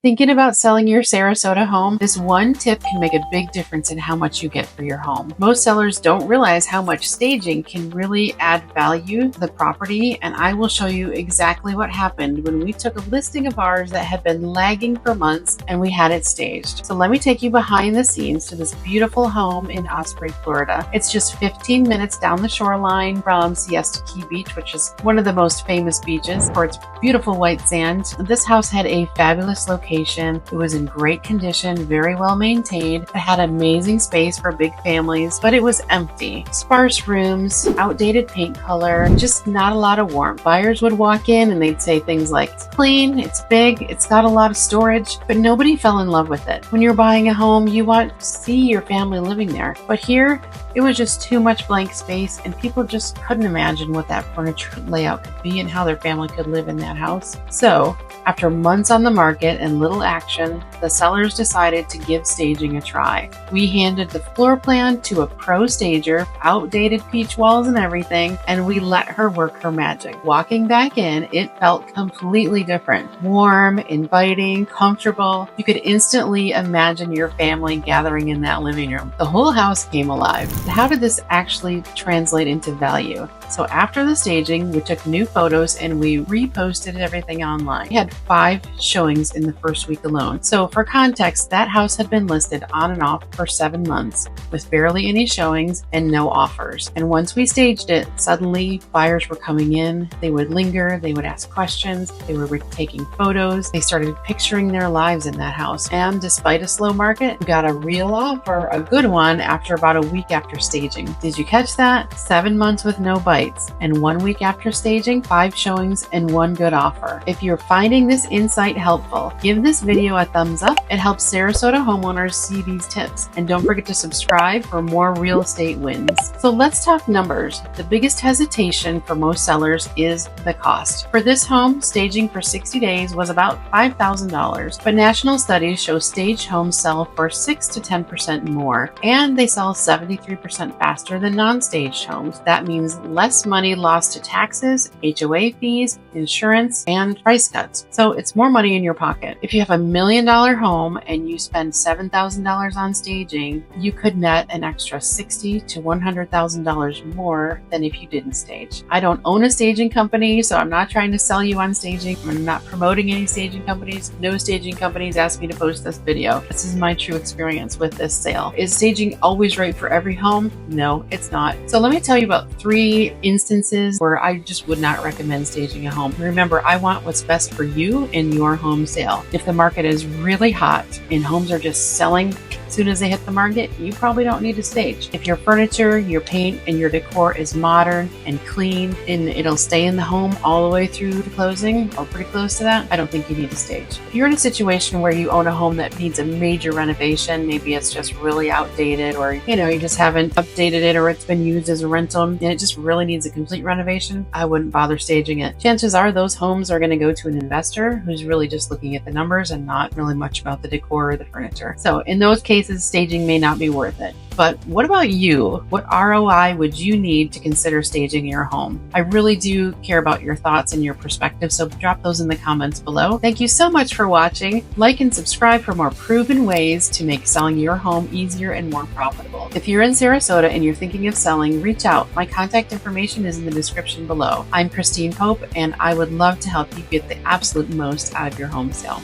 Thinking about selling your Sarasota home? This one tip can make a big difference in how much you get for your home. Most sellers don't realize how much staging can really add value to the property, and I will show you exactly what happened when we took a listing of ours that had been lagging for months and we had it staged. So let me take you behind the scenes to this beautiful home in Osprey, Florida. It's just 15 minutes down the shoreline from Siesta Key Beach, which is one of the most famous beaches for its beautiful white sand. This house had a fabulous location. It was in great condition, very well maintained. It had amazing space for big families, but it was empty. Sparse rooms, outdated paint color, just not a lot of warmth. Buyers would walk in and they'd say things like, it's clean, it's big, it's got a lot of storage, but nobody fell in love with it. When you're buying a home, you want to see your family living there. But here, it was just too much blank space, and people just couldn't imagine what that furniture layout could be and how their family could live in that house. So, after months on the market and little action, the sellers decided to give staging a try. We handed the floor plan to a pro stager, outdated peach walls and everything, and we let her work her magic. Walking back in, it felt completely different. Warm, inviting, comfortable. You could instantly imagine your family gathering in that living room. The whole house came alive. How did this actually translate into value? So after the staging, we took new photos and we reposted everything online. We had 5 showings in the first week alone. So for context, that house had been listed on and off for 7 months with barely any showings and no offers. And once we staged it, suddenly buyers were coming in. They would linger, they would ask questions, they were taking photos, they started picturing their lives in that house. And despite a slow market, we got a real offer, a good one, after about a week after staging. Did you catch that? 7 months with no bites, and 1 week after staging, 5 showings and 1 good offer. If you're finding this insight helpful, give this video a thumbs up. It helps Sarasota homeowners see these tips. And don't forget to subscribe for more real estate wins. So let's talk numbers. The biggest hesitation for most sellers is the cost. For this home, staging for 60 days was about $5,000, but national studies show staged homes sell for 6 to 10% more, and they sell 73% faster than non-staged homes. That means less money lost to taxes, HOA fees, insurance, and price cuts. So it's more money in your pocket. If you have $1 million home and you spend $7,000 on staging, you could net an extra $60,000 to $100,000 more than if you didn't stage. I don't own a staging company, so I'm not trying to sell you on staging. I'm not promoting any staging companies. No staging companies asked me to post this video. This is my true experience with this sale. Is staging always right for every home? No, it's not. So let me tell you about 3 instances where I just would not recommend staging a home. Remember, I want what's best for you in your home sale. If the market is really hot and homes are just selling as soon as they hit the market, you probably don't need to stage. If your furniture, your paint, and your decor is modern and clean and it'll stay in the home all the way through to closing or pretty close to that, I don't think you need to stage. If you're in a situation where you own a home that needs a major renovation, maybe it's just really outdated, or you just haven't updated it, or it's been used as a rental and it just really needs a complete renovation, I wouldn't bother staging it. Chances are those homes are going to go to an investor who's really just looking at the numbers and not really much about the decor or the furniture. So in those cases, staging may not be worth it. But what about you? What ROI would you need to consider staging your home? I really do care about your thoughts and your perspective, so drop those in the comments below. Thank you so much for watching. Like and subscribe for more proven ways to make selling your home easier and more profitable. If you're in Sarasota and you're thinking of selling, reach out. My contact information is in the description below. I'm Christine Pope, and I would love to help you get the absolute most out of your home sale.